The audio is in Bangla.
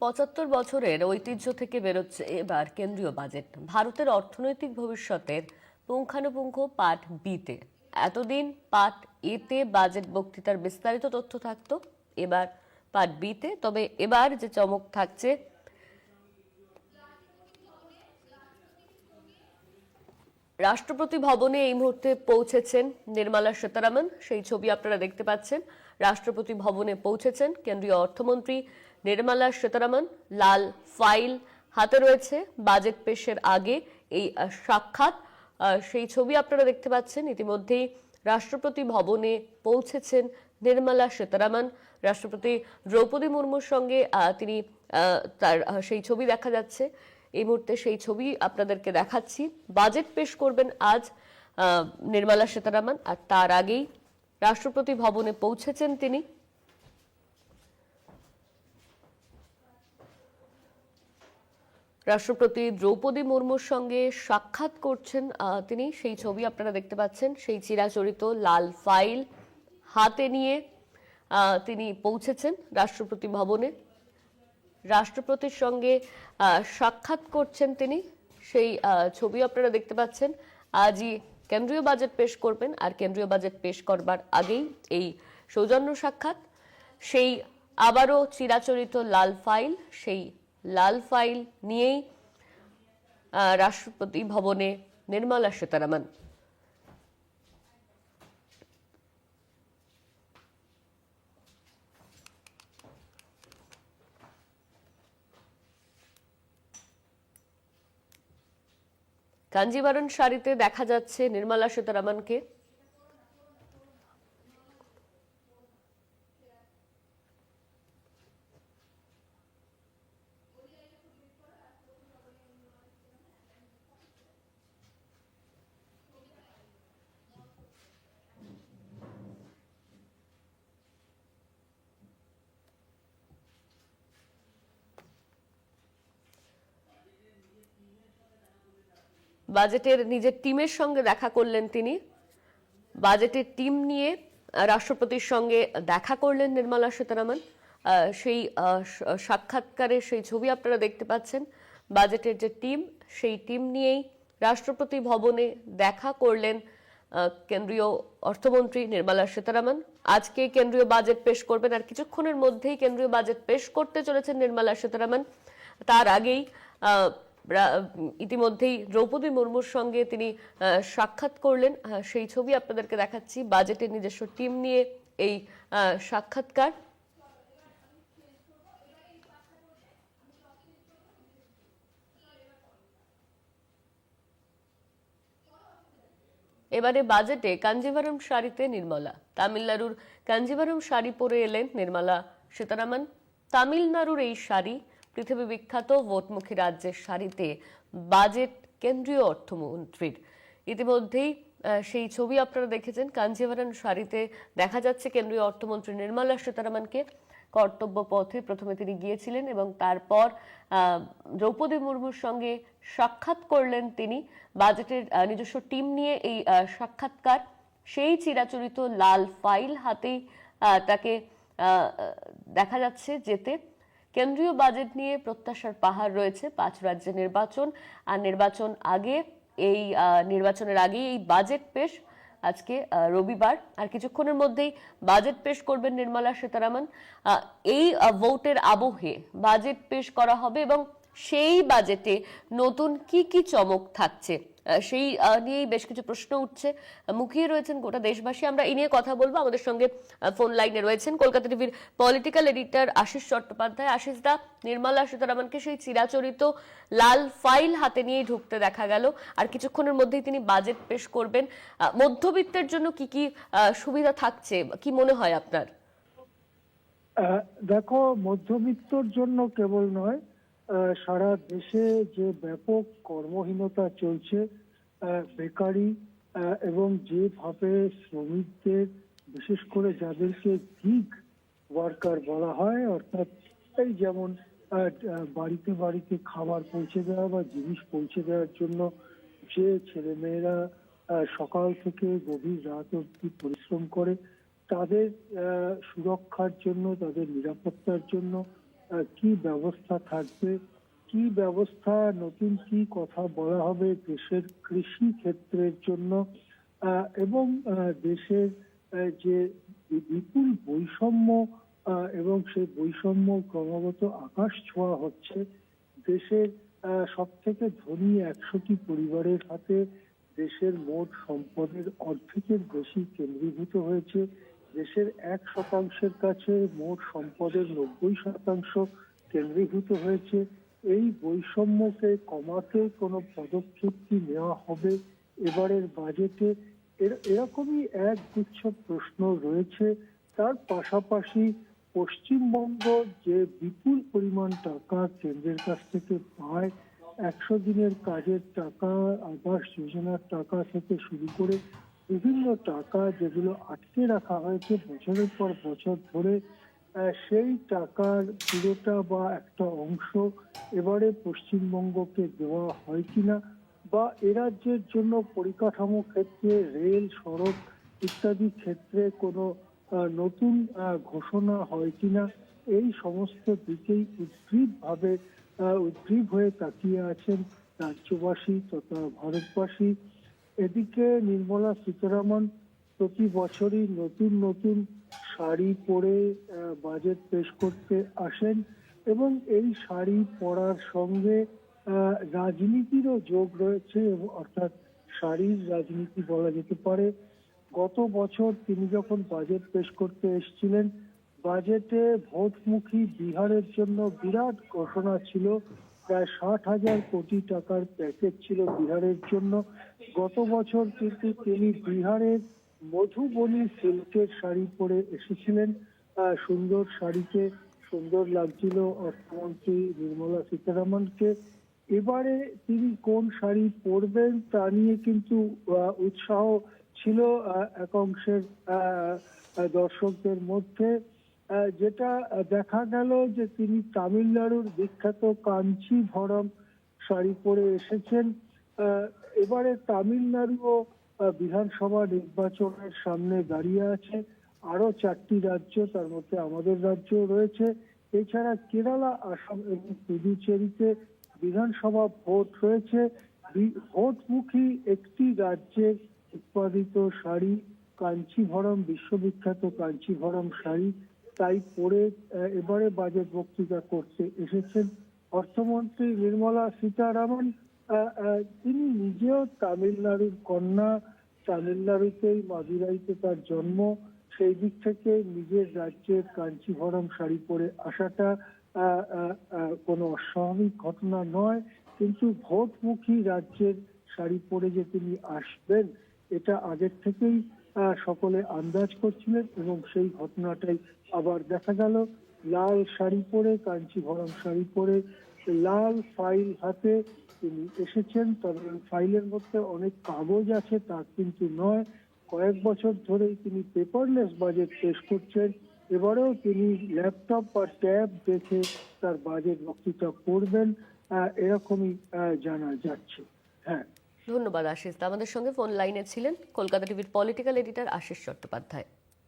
৭৫ বছরের ঐতিহ্য থেকে বেরোচ্ছে এবার কেন্দ্রীয় বাজেট। ভারতের অর্থনৈতিক ভবিষ্যতের পুঙ্খানুপুঙ্খ পার্ট বিতে। এতদিন পার্ট এতে বাজেট বক্তৃতার বিস্তারিত তথ্য থাকতো, এবার পার্ট বিতে। তবে এবার যে চমক থাকছে, রাষ্ট্রপতি ভবনে এই মুহূর্তে পৌঁছেছেন নির্মলা সীতারামন। সেই ছবি আপনারা দেখতে পাচ্ছেন। রাষ্ট্রপতি ভবনে পৌঁছেছেন কেন্দ্রীয় অর্থমন্ত্রী নির্মলা সীতারামন। লাল ফাইল হাতে রয়েছে। বাজেট পেশের আগে এই সাক্ষাৎ, সেই ছবি আপনারা দেখতে পাচ্ছেন। ইতিমধ্যেই রাষ্ট্রপতি ভবনে পৌঁছেছেন নির্মলা সীতারামন। রাষ্ট্রপতি দ্রৌপদী মুর্মুর সঙ্গে তিনি তার সেই ছবি দেখা যাচ্ছে। এই মুহূর্তে সেই ছবি আপনাদেরকে দেখাচ্ছি। বাজেট পেশ করবেন আজ নির্মলা সীতারামন, আর তার আগেই রাষ্ট্রপতি ভবনে পৌঁছেছেন তিনি। রাষ্ট্রপতি দ্রৌপদী মুর্মুর সঙ্গে সাক্ষাৎ করছেন তিনি। সেই ছবি আপনারা দেখতে পাচ্ছেন। সেই চিরাচরিত লাল ফাইল হাতে নিয়ে তিনি পৌঁছেছেন রাষ্ট্রপতি ভবনে। রাষ্ট্রপতির সঙ্গে সাক্ষাৎ করছেন তিনি। সেই ছবি আপনারা দেখতে পাচ্ছেন। আজই কেন্দ্রীয় বাজেট পেশ করবেন, আর কেন্দ্রীয় বাজেট পেশ করবার আগেই এই সৌজন্য সাক্ষাৎ। সেই আবারও চিরাচরিত লাল ফাইল, সেই লাল ফাইল নিয়েই রাষ্ট্রপতি ভবনে নির্মলা সীতারামন। কাঞ্জিভারম শাড়িতে দেখা যাচ্ছে নির্মলা সীতারামনকে। বাজেটের নিজের টিমের সঙ্গে দেখা করলেন তিনি। বাজেটের টিম নিয়ে রাষ্ট্রপতির সঙ্গে দেখা করলেন নির্মলা সীতারামন। সেই সাক্ষাৎকারের সেই ছবি আপনারা দেখতে পাচ্ছেন। বাজেটের যে টিম, সেই টিম নিয়েই রাষ্ট্রপতি ভবনে দেখা করলেন কেন্দ্রীয় অর্থমন্ত্রী নির্মলা সীতারামন। আজকে কেন্দ্রীয় বাজেট পেশ করবেন, আর কিছুক্ষণের মধ্যেই কেন্দ্রীয় বাজেট পেশ করতে চলেছেন নির্মলা সীতারামন। তার আগেই ইতিমধ্যেই দ্রৌপদী মুর্মুর সঙ্গে তিনি সাক্ষাৎ করলেন। সেই ছবি আপনাদেরকে দেখাচ্ছি। বাজেটের নিজস্ব টিম নিয়ে এই সাক্ষাৎকার। এবারে বাজেটে কাঞ্জিভারম শাড়িতে নির্মলা। তামিলনাড়ুর কাঞ্জিভারম শাড়ি পরে এলেন নির্মলা সীতারামন। তামিলনাড়ুর এই শাড়ি পৃথিবী বিখ্যাত ভোটমুখী রাজ্যের শাড়িতে বাজেট কেন্দ্রীয় অর্থমন্ত্রীর। ইতিমধ্যেই সেই ছবি আপনারা দেখেছেন। কাঞ্জিভারম শাড়িতে দেখা যাচ্ছে কেন্দ্রীয় অর্থমন্ত্রী নির্মলা সীতারামনকে। কর্তব্য পথে প্রথমে তিনি গিয়েছিলেন এবং তারপর দ্রৌপদী মুর্মুর সঙ্গে সাক্ষাৎ করলেন তিনি। বাজেটের নিজস্ব টিম নিয়ে এই সাক্ষাৎকার। সেই চিরাচরিত লাল ফাইল হাতেই তাকে দেখা যাচ্ছে যেতে। কেন্দ্রীয় বাজেট নিয়ে প্রত্যাশার পাহাড় রয়েছে। 5 রাজ্যে নির্বাচন, আর নির্বাচনের আগেই এই বাজেট পেশ। আজকে রবিবার, আর কিছুক্ষণের মধ্যেই বাজেট পেশ করবেন নির্মলা সীতারামন। এই ভোটের আবহে বাজেট পেশ করা হবে, এবং সেই বাজেটে নতুন কি কি চমক থাকছে সেই নিয়েই বেশ কিছু প্রশ্ন উঠছে। মুখিয়ে রয়েছেন গোটা দেশবাসী। আমরা এই নিয়ে কথা বলবো। আমাদের সঙ্গে ফোন লাইনে রয়েছেন কলকাতা টিভির পলিটিক্যাল এডিটর আশিস চট্টোপাধ্যায়। আশিস দা, নির্মলা সীতারামনকে সেই চিরাচরিত লাল ফাইল হাতে নিয়েই ঢুকতে দেখা গেল, আর কিছুক্ষণের মধ্যেই তিনি বাজেট পেশ করবেন। মধ্যবিত্তের জন্য কি কি সুবিধা থাকছে, কি মনে হয় আপনার? দেখো, মধ্যবিত্তর জন্য কেবল নয়, সারা দেশে যে ব্যাপক কর্মহীনতা চলছে, বেকারি, এবং যেভাবে শ্রমিকদের, বিশেষ করে যাদেরকে গিগ ওয়ার্কার বলা হয়, অর্থাৎ এই যেমন বাড়িতে বাড়িতে খাবার পৌঁছে দেওয়া বা জিনিস পৌঁছে দেওয়ার জন্য যে ছেলেমেয়েরা সকাল থেকে গভীর রাত অবধি পরিশ্রম করে, তাদের সুরক্ষার জন্য, তাদের নিরাপত্তার জন্য কি ব্যবস্থা থাকবে, কি ব্যবস্থা, নতুন কি কথা বলা হবে দেশের কৃষি ক্ষেত্রের জন্য, এবং দেশের যে বিপুল বৈষম্য, এবং সেই বৈষম্য ক্রমাগত আকাশ ছোঁয়া হচ্ছে। দেশের সব থেকে ধনী 100টি পরিবারের হাতে দেশের মোট সম্পদের অর্ধেকের বেশি কেন্দ্রীভূত হয়েছে। দেশের 1% কাছে মোট সম্পদের 90% কেন্দ্রীভূত হয়েছে। এই বৈষম্যকে কমাতে কোনো পদক্ষেপ কি নেওয়া হবে এবারের বাজেটে? এরকমই এক গুচ্ছ প্রশ্ন রয়েছে। তার পাশাপাশি পশ্চিমবঙ্গ যে বিপুল পরিমাণ টাকা কেন্দ্রের কাছ থেকে পায়, 100 দিনের কাজের টাকা, আবাস যোজনার টাকা থেকে শুরু করে বিভিন্ন টাকা যেগুলো আটকে রাখা হয়েছে বছরের পর বছর ধরে, সেই টাকার পুরোটা বা একটা অংশ এবারে পশ্চিমবঙ্গকে দেওয়া হয় কিনা, বা এ রাজ্যের জন্য পরিকাঠামো ক্ষেত্রে রেল, সড়ক ইত্যাদি ক্ষেত্রে কোনো নতুন ঘোষণা হয় কিনা, এই সমস্ত দিকেই উদ্গ্রীব হয়ে তাকিয়ে আছেন রাজ্যবাসী তথা ভারতবাসী। এদিকে নির্মলা সীতারামন প্রতি বছরই নতুন নতুন শাড়ি পরে বাজেট পেশ করতে আসেন, এবং এই শাড়ি পরার সঙ্গে রাজনীতিরও যোগ রয়েছে, অর্থাৎ শাড়ির রাজনীতি বলা যেতে পারে। গত বছর তিনি যখন বাজেট পেশ করতে এসেছিলেন, বাজেটে ভোটমুখী বিহারের জন্য বিরাট ঘোষণা ছিল। প্রায় 60,000 কোটি টাকার প্যাকেজ ছিল বিহারের জন্য। গত বছর কিন্তু তিনি বিহারের মধুবনী সিল্কের শাড়ি পরে এসেছিলেন। সুন্দর শাড়িতে সুন্দর লাগছিল অর্থমন্ত্রী নির্মলা সীতারামনকে। এবারে তিনি কোন শাড়ি পরবেন তা নিয়ে কিন্তু উৎসাহ ছিল এক অংশের দর্শকদের মধ্যে। যেটা দেখা গেল যে তিনি তামিলনাড়ুর বিখ্যাত কাঞ্চিভরম শাড়ি পরে এসেছেন। এবারে তামিলনাড়ুও বিধানসভা নির্বাচনের সামনে দাঁড়িয়ে আছে। আরো 4টি রাজ্য, তার মধ্যে আমাদের রাজ্য রয়েছে। এছাড়া কেরালা, আসাম এবং পুদুচেরিতে বিধানসভা ভোট রয়েছে। ভোটমুখী একটি রাজ্যের উৎপাদিত শাড়ি কাঞ্চিভরম, বিশ্ববিখ্যাত কাঞ্চিভরম শাড়ি, তাই পরে এবারে বাজেট বক্তৃতা করতে এসেছেন অর্থমন্ত্রী নির্মলা সীতারামন। তিনি নিজেও তামিলনাড়ুর কন্যা, তামিলনাড়ুতেই মাদুরাইতে তার জন্ম। সেই দিক থেকে নিজের রাজ্যের কাঞ্চিভরম শাড়ি পরে আসাটা কোনো অস্বাভাবিক ঘটনা নয়, কিন্তু ভোটমুখী রাজ্যের শাড়ি পরে যে তিনি আসবেন এটা আগের থেকেই সকলে আন্দাজ করছিলেন, এবং সেই ঘটনাটাই আবার দেখা গেল। লাল শাড়ি পরে, কাঞ্চিভরম শাড়ি পরে, লাল ফাইল হাতে তিনি এসেছেন। তবে ফাইলের মধ্যে অনেক কাগজ আছে তা কিন্তু নয়। কয়েক বছর ধরেই তিনি পেপারলেস বাজেট পেশ করছেন। এবারেও তিনি ল্যাপটপ বা ট্যাব দেখে তার বাজেট বক্তৃতা করবেন, এরকমই জানা যাচ্ছে। হ্যাঁ, ধন্যবাদ আশিস। আমাদের সঙ্গে ফোন লাইনে ছিলেন কলকাতা টিভির পলিটিক্যাল এডিটর আশিস চট্টোপাধ্যায়।